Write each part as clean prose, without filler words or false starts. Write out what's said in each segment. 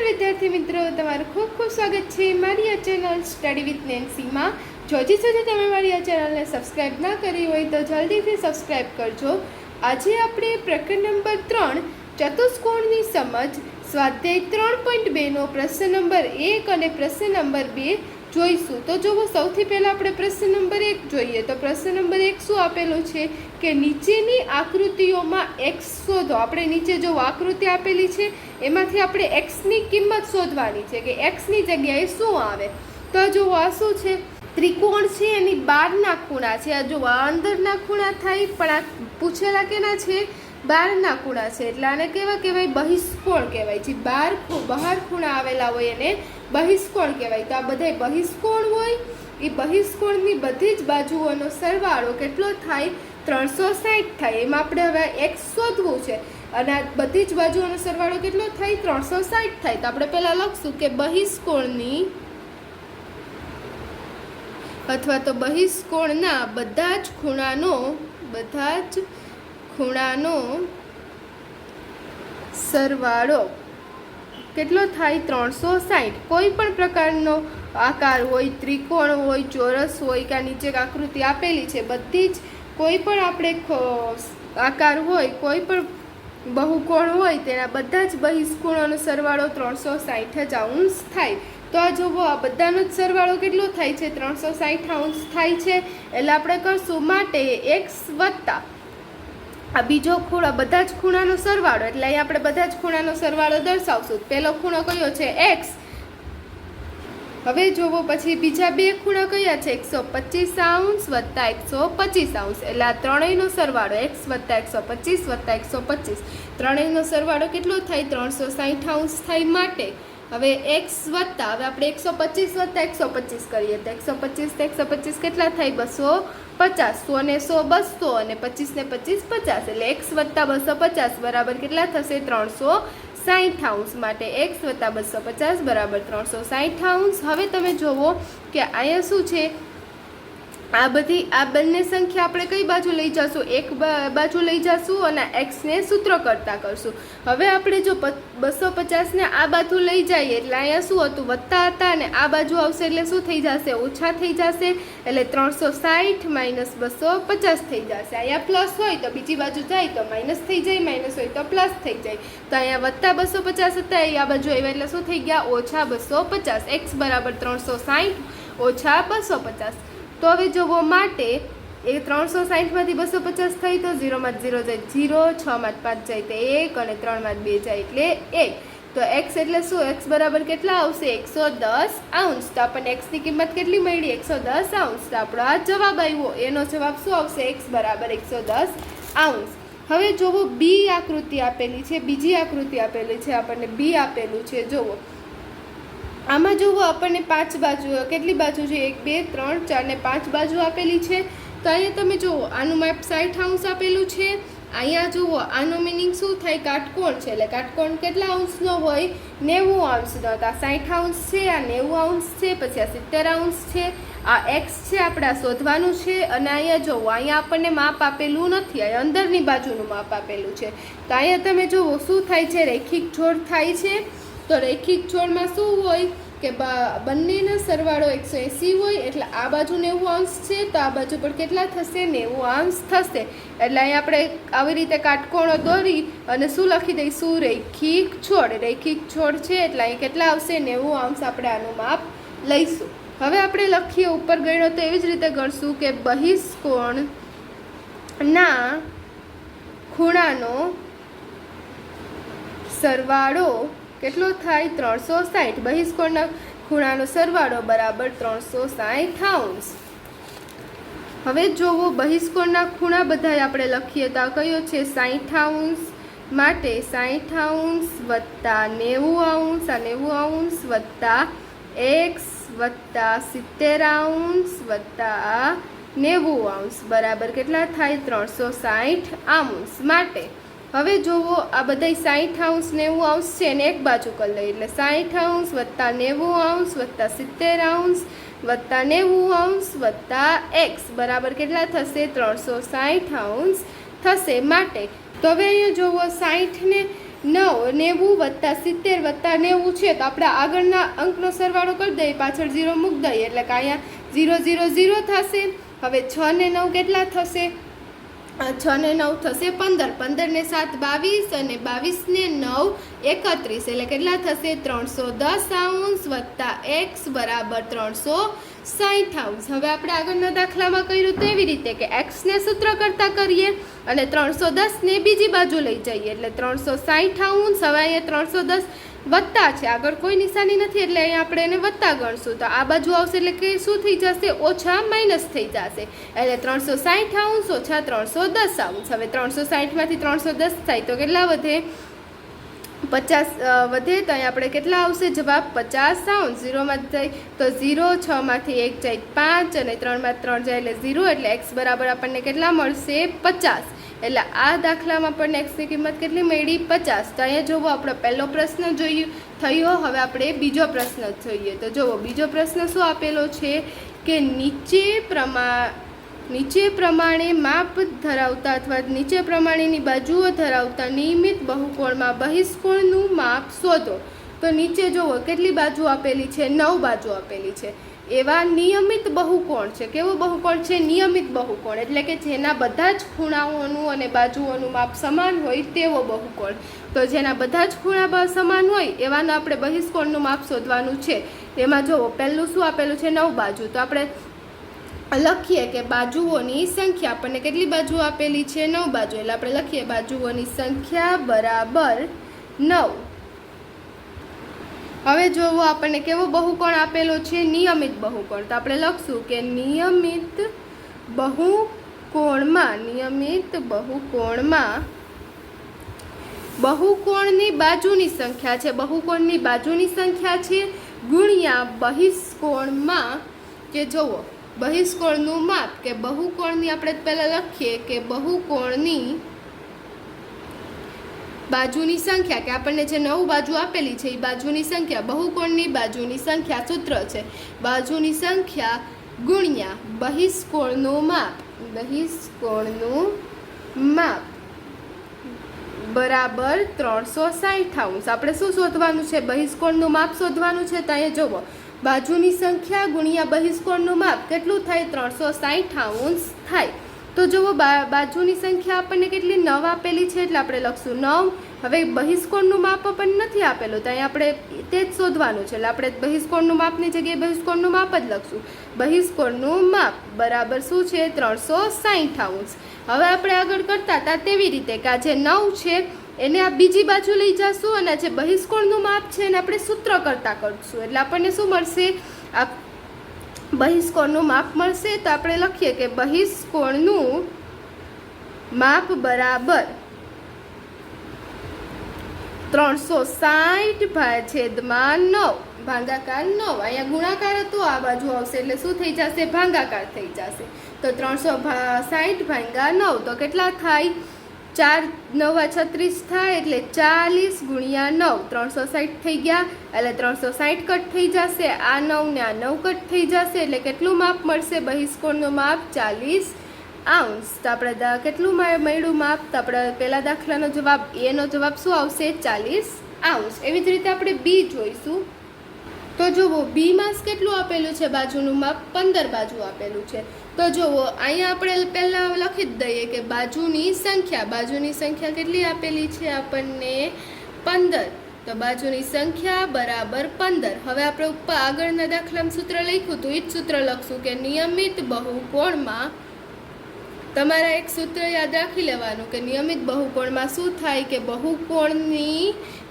विद्यार्थी मित्रों, तमारुं खूब खूब स्वागत है मारी आ चेनल स्टडी विथ नेन्सी में। जो हजी सुधी तमे मारी आ चेनल ने सब्सक्राइब ना करी होय तो जल्दी थी सब्सक्राइब करजो। आज आपणे प्रकरण नंबर 3 चतुष्कोणनी समझ स्वाध्याय 3.2 नो प्रश्न नंबर 1 और प्रश्न नंबर 2 જોઈશું। તો જો સૌથી પહેલા આપણે પ્રશ્ન નંબર 1 જોઈએ। તો પ્રશ્ન નંબર 1 શું આપેલું છે કે નીચેની આકૃતિઓમાં x શોધો। આપણે નીચે જો આકૃતિ આપેલી છે એમાંથી આપણે x ની કિંમત શોધવાની છે કે x ની જગ્યાએ શું આવે। તો જો આ શું છે, ત્રિકોણ છે એની બહારના ખૂણા છે। આ જો અંદરના ખૂણા થાય પણ આ પૂછેલા કેના છે, બહારના ખૂણા છે, એટલે આને કેવા કહેવાય, બહિષ્કોણ કહેવાય છે। બહાર ખૂણા આવેલા હોય એને બહિષ્કોણ કહેવાય। તો આ બધા બહિષ્કોણ હોય એ બહિષ્કોણની બધી જ બાજુઓનો સરવાળો કેટલો થાય, 360 થાય। એમાં આપણે હવે x શોધવું છે અને આ બધી જ બાજુઓનો સરવાળો કેટલો થાય, 360 થાય। તો આપણે પહેલા લખશું કે બહિષ્કોણની અથવા તો બહિષ્કોણના બધા જ ખૂણાનો સરવાળો કેટલો થાય, 360। કોઈ પણ પ્રકારનો આકાર હોય, ત્રિકોણ હોય, ચોરસ હોય કે નીચે આકૃતિ આપેલી છે, બધી જ કોઈ પણ આપણે આકાર હોય, કોઈ પણ બહુકોણ હોય તેના બધા જ બહિષ્કોણોનો સરવાળો 360 જ અંશ થાય। તો આ જોવો, આ બધાનો જ સરવાળો કેટલો થાય છે, 360 અંશ થાય છે। એટલે આપણે કરશું માટે x વત્તા આ બીજો ખૂણો, બધા જ ખૂણાનો સરવાળો, એટલે અહીં આપણે બધા જ ખૂણાનો સરવાળો દર્શાવશું। પહેલો ખૂણો કયો છે, x। હવે જોવો પછી બીજા બે ખૂણા કયા છે, 125 અંશ વત્તા 125 અંશ, એટલે આ ત્રણેયનો સરવાળો x વત્તા 125 વત્તા 125 ત્રણેયનો સરવાળો કેટલો થાય, 360 અંશ થાય। માટે હવે x વત્તા, હવે આપણે 125 વત્તા 125 કરીએ તો 125 ને 125 કેટલા થાય, 250, 100 ને 100 200 અને 25 ને 25 50, એટલે x વત્તા 250 બરાબર કેટલા થશે, 360 અંશ। માટે x વત્તા 250 બરાબર 360 અંશ। હવે તમે જોવો કે અહીંયા શું છે, આ બંને સંખ્યા આપણે કઈ બાજુ લઈ જશું, એક બાજુ લઈ જશું અને x ને સૂત્ર કરતા કરશું। હવે આપણે જો 250 ને આ બાજુ લઈ જઈએ એટલે અહીંયા શું હતું, વત્તા હતા અને આ બાજુ આવશે એટલે શું થઈ જશે, ઓછા થઈ જશે। એટલે 360 માઇનસ 250 થઈ જશે। અહીંયા પ્લસ હોય તો બીજી બાજુ જાય તો માઇનસ થઈ જાય, માઇનસ હોય તો પ્લસ થઈ જાય। તો અહીંયા વત્તા 250 હતા, આ બાજુ આવ્યા એટલે શું થઈ ગયા, ઓછા 250। x બરાબર 360 ઓછા 250। તો હવે જોવો માટે એ 360 માંથી 250 થઈ તો 0 માં 0 જાય 0, 6 માં 5 જાય તો 1 અને 3 માં 2 જાય એટલે 1। તો x એટલે શું, x બરાબર કેટલા આવશે, 110 અંશ। તો આપણને x ની કિંમત કેટલી મળી, 110 અંશ। તો આપણો આ જવાબ આવ્યો, એનો જવાબ શું આવશે, x બરાબર 110 અંશ। હવે જોવો બી આકૃતિ આપેલી છે, બીજી આકૃતિ આપેલી છે, આપણને બી આપેલું છે। જોવો આમાં જુઓ આપણને 5 બાજુ, કેટલી બાજુ છે, 1 2 3 4 ને 5 બાજુ આપેલી છે। તો અહીંયા તમે જુઓ આનું માપ 60 અંશ આપેલું છે। અહીંયા જુઓ આનો મિનિંગ શું થાય, કાટકોણ છે, એટલે કાટકોણ કેટલા અંશનો હોય, 90 અંશનો। તો આ 60 અંશ છે, આ 90 અંશ છે, પછી આ 70 અંશ છે, આ x છે આપણે આ શોધવાનું છે। અને અહીંયા જુઓ, અહીંયા આપણને માપ આપેલું નથી, અહીંયા અંદરની બાજુનું માપ આપેલું છે। તો અહીંયા તમે જુઓ શું થાય છે, રેખિક જોડ થાય છે। તો રેખિક જોડમાં શું હોય કે બંનેનો સરવાળો 180 હોય, એટલે આ બાજુ 90 અંશ છે તો આ બાજુ પણ કેટલા થશે, 90 અંશ થશે। એટલે અહીં આપણે આવી રીતે કાટકોણો દોરી અને શું લખી દઈશું, રેખિક જોડ। રેખિક જોડ છે એટલે અહીં કેટલા આવશે, 90 અંશ આપણે આનું માપ લઈશું। હવે આપણે લખીએ ઉપર ગણ્યો તો એવી જ રીતે ગણશું કે બહિષ્કોણના ખૂણાનો સરવાળો કેટલો થાય, 360। બહિષ્કોણના ખૂણાનો સરવાળો બરાબર 360 અંશ। હવે જોવો બહિષ્કોણના ખૂણા બધા આપણે લખીએ તો આ કયો છે, 60 અંશ। માટે 60 અંશ વત્તા 90 અંશ, આ 90 અંશ વત્તા x વત્તા 70 અંશ વત્તા 90 અંશ બરાબર કેટલા થાય, 360 અંશ। માટે હવે જોવો આ બધા 60 અંશ 90 અંશ છે ને એક બાજુ કરી લઈએ, એટલે 60 અંશ વત્તા 90 અંશ વત્તા 70 અંશ વત્તા 90 અંશ વત્તા x બરાબર કેટલા થશે, 360 અંશ થશે। માટે તો હવે અહીંયા જોવો 60 ને 90 વત્તા 70 વત્તા 90 છે, તો આપણે આગળના અંકનો સરવાળો કરી દઈએ, પાછળ 0 મૂકી દઈએ, એટલે કે અહીંયા 0 0 0 થશે. હવે 6 ને 9 કેટલા થશે? 6 ને 9 થશે 15, 15 ને 7 22 અને 22 ને 9 31, એટલે કેટલા થશે? 310 અંશ વત્તા x બરાબર 360 અંશ. હવે આપણે આગળના દાખલામાં કર્યું તેવી રીતે કે x ને સૂત્ર કરતા કરીએ અને 310 ને બીજી બાજુ લઈ જઈએ, એટલે 360 અંશ. હવે અહીંયા 310 વત્તા છે, આગળ કોઈ નિશાની નથી, એટલે અહીંયા આપણે એને વત્તા ગણશું, તો આ બાજુ આવશે એટલે કે શું થઈ જશે? ઓછા માઇનસ થઈ જશે, એટલે 360 અંશ ઓછા 310 અંશ. હવે 360 માંથી 310 થાય તો કેટલા વધે? 50 વધે, તો અહીંયા આપણે કેટલા આવશે જવાબ? 50 અંશ. 0 માં જાય તો 0, 6 માંથી 1 જાય 5 અને 3 માં 3 જાય એટલે 0, એટલે x બરાબર આપણને કેટલા મળશે? 50. એટલે આ દાખલામાં આપણને x ની કિંમત કેટલી મળી? 50. તો અહીંયા જોવો આપણો પહેલો પ્રશ્ન થયો. હવે આપણે બીજો પ્રશ્ન જોઈએ. તો જુઓ બીજો પ્રશ્ન શું આપેલો છે કે નીચે પ્રમાણે માપ ધરાવતા અથવા નીચે પ્રમાણેની બાજુઓ ધરાવતા નિયમિત બહુકોણમાં બહિષ્કોણનું માપ શોધો. તો નીચે જુઓ કેટલી બાજુ આપેલી છે? 9 બાજુ આપેલી છે. એવા નિયમિત બહુકોણ છે. કેવો બહુકોણ છે? નિયમિત બહુકોણ, એટલે કે જેના બધા જ ખૂણાઓનું અને બાજુઓનું માપ સમાન હોય તેવો બહુકોણ. તો જેના બધા જ ખૂણા સમાન હોય એવાના આપણે બહિષ્કોણનું માપ શોધવાનું છે. એમાં જુઓ પહેલું શું આપેલું છે? 9 બાજુ. તો આપણે લખીએ કે બાજુઓની સંખ્યા, આપણને કેટલી બાજુ આપેલી છે? 9 બાજુ, એટલે આપણે લખીએ બાજુઓની સંખ્યા બરાબર 9. હવે જોવો આપણને કેવો બહુકોણ આપેલો છે? નિયમિત બહુકોણ. તો આપણે લખશું કે નિયમિત બહુકોણમાં બહુકોણની બાજુની સંખ્યા છે, બહુકોણની બાજુની સંખ્યા છે ગુણ્યા બહિષ્કોણમાં, કે જોવો બહિષ્કોણનું માપ, કે બહુકોણની આપણે પહેલાં લખીએ કે બહુકોણની બાજુની સંખ્યા, કે આપણને જે 9 બાજુ આપેલી છે એ બાજુની સંખ્યા, બહુકોણની બાજુની સંખ્યા સૂત્ર છે બાજુની સંખ્યા ગુણ્યા બહિષ્કોણનું માપ બરાબર 360 અંશ. આપણે શું શોધવાનું છે? બહિષ્કોણનું માપ શોધવાનું છે. તો અહીંયા જુઓ બાજુની સંખ્યા ગુણ્યા બહિષ્કોણનું માપ કેટલું થાય? 360 અંશ થાય. તો જુઓ બાજુની સંખ્યા આપણને કેટલી? 9 આપેલી છે, એટલે આપણે લખશું 9. હવે બહિષ્કોણનું માપ આપણને નથી આપેલું, તો અહીંયા આપણે તે જ શોધવાનું છે, એટલે આપણે બહિષ્કોણનું માપની જગ્યાએ બહિષ્કોણનું માપ જ લખશું. બહિષ્કોણનું માપ બરાબર શું છે? 360 અંશ. હવે આપણે આગળ કરતા હતા તેવી રીતે કે આ જે 9 છે એને આ બીજી બાજુ લઈ જશું અને જે બહિષ્કોણનું માપ છે એને આપણે સૂત્ર કરતા કરશું, એટલે આપણને શું મળશે? આ બહિષ્કોણનું માપ મળશે. તો આપણે લખીએ કે બહિષ્કોણનું માપ બરાબર 360/9 ભાગાકાર 9. અહીંયા ગુણાકાર હતો, આ બાજુ આવશે એટલે શું થઈ જશે? ભાગાકાર થઈ જશે. તો 360/9 તો કેટલા થાય? 4 9 36 થાય, એટલે 40 ગુણ્યા 9 360 થઈ ગયા, એટલે 360 કટ થઈ જશે. આ 9 ને આ 9 કટ થઈ જશે, એટલે કેટલું માપ મળશે? બહિષ્કોણનું માપ 40 અંશ. તો આપણે કેટલું મળ્યું માપ? તો આપણે પહેલા દાખલાનો જવાબ એનો જવાબ શું આવશે? 40 અંશ. એવી જ રીતે આપણે બી જોઈશું. તો જુઓ બીમાં કેટલું આપેલું છે? બાજુનું માપ 15 બાજુ આપેલું છે. તો જુઓ અહીંયા આપણે પહેલાં લખી જ દઈએ કે બાજુની સંખ્યા કેટલી આપેલી છે આપણને? 15. તો બાજુની સંખ્યા બરાબર 15. હવે આપણે ઉપર આગળના દાખલામાં સૂત્ર લખ્યું હતું એ જ સૂત્ર લખશું કે નિયમિત બહુકોણમાં, તમારા એક સૂત્ર યાદ રાખી લેવાનું કે નિયમિત બહુકોણમાં શું થાય કે બહુકોણની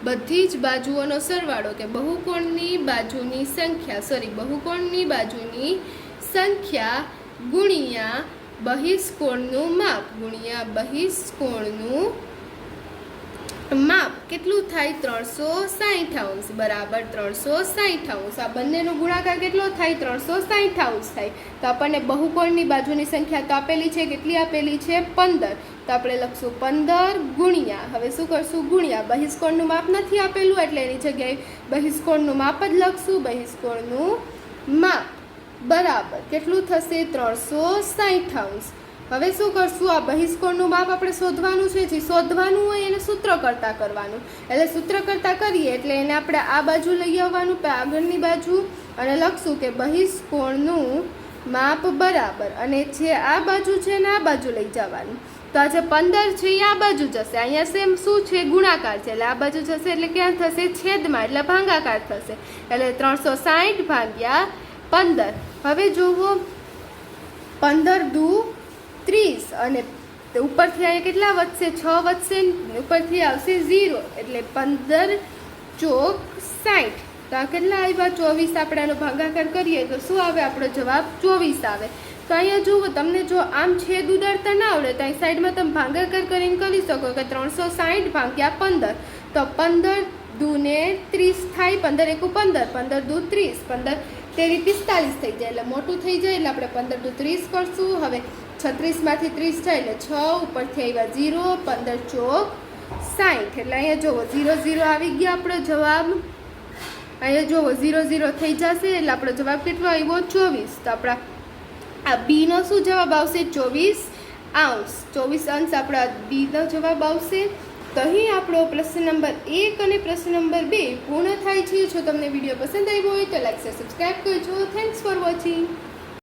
બધી જ બાજુઓનો સરવાળો, કે બહુકોણની બાજુની સંખ્યા ગુણ્યા બહિષ્કોણનું માપ કેટલું થાય? 360 અંશ બરાબર 360 અંશ. આ બંનેનો ગુણાકાર કેટલો થાય? 360 અંશ થાય. તો આપણને બહુકોણની બાજુની સંખ્યા તો આપેલી છે, કેટલી આપેલી છે? 15. તો આપણે લખશું 15 ગુણ્યા, હવે શું કરશું? ગુણ્યા બહિષ્કોણનું માપ નથી આપેલું એટલે એની જગ્યાએ બહિષ્કોણનું માપ જ લખશું. બહિષ્કોણનું માપ બરાબર કેટલું થશે? 360 અંશ. હવે શું કરશું, આ બહિષ્કોણનું માપ આપણે શોધવાનું છે. જે શોધવાનું હોય એને સૂત્ર કરતા કરવાનું. એટલે સૂત્ર કરતા કરીએ એટલે એને આપણે આ બાજુ લઈ આવવાનું, આગળની બાજુ, અને લખશું કે બહિષ્કોણનું માપ બરાબર, અને જે આ બાજુ છે ને આ બાજુ લઈ જવાનું. તો આ જે 15 છે એ આ બાજુ જશે. અહીંયા સેમ શું છે, ગુણાકાર છે, એટલે આ બાજુ જશે એટલે ક્યાં થશે, છેદમાં, એટલે ભાગાકાર થશે. એટલે 360 ભાગ્યા 15. હવે જુઓ 15 દુ 30, અને ઉપરથી અહીંયા કેટલા વધશે, 6 વધશે, ઉપરથી આવશે 0, એટલે 15 ચોક 60. તો આ કેટલા આવ્યા, 24. આપણે આનો ભાગાકાર કરીએ તો શું આવે, આપણો જવાબ 24 આવે. તો અહીંયા જુઓ, તમને જો આમ છેદ ઉડાડતા ના આવડે તો અહીં સાઈડમાં તમે ભાગાકાર કરીને કરી શકો કે 360 ભાગ્યા 15. તો 15 દૂને 30 થાય, 15 એકુ 15, 15 દુ 30, 15 તેરી 45 થઈ જાય, એટલે મોટું થઈ જાય, એટલે આપણે 15 દુ 30 કરશું. હવે 36માંથી 30 થાય એટલે 6, ઉપરથી આવ્યા 0, 15 ચોક 60. એટલે અહીંયા જુઓ 0 0 આવી ગયા આપણો જવાબ. અહીંયા જુઓ 0 0 થઈ જશે એટલે આપણો જવાબ કેટલો આવ્યો, 24. તો આપણા આ બીનો શું જવાબ આવશે, 24 અંશ. 24 અંશ આપણા બીનો જવાબ આવશે. તો અહીં આપણો પ્રશ્ન નંબર 1 અને પ્રશ્ન નંબર 2 પૂર્ણ થાય છે. જો તમને વિડીયો પસંદ આવ્યો હોય તો લાઈક શેર સબસ્ક્રાઈબ કરજો. Thanks for watching.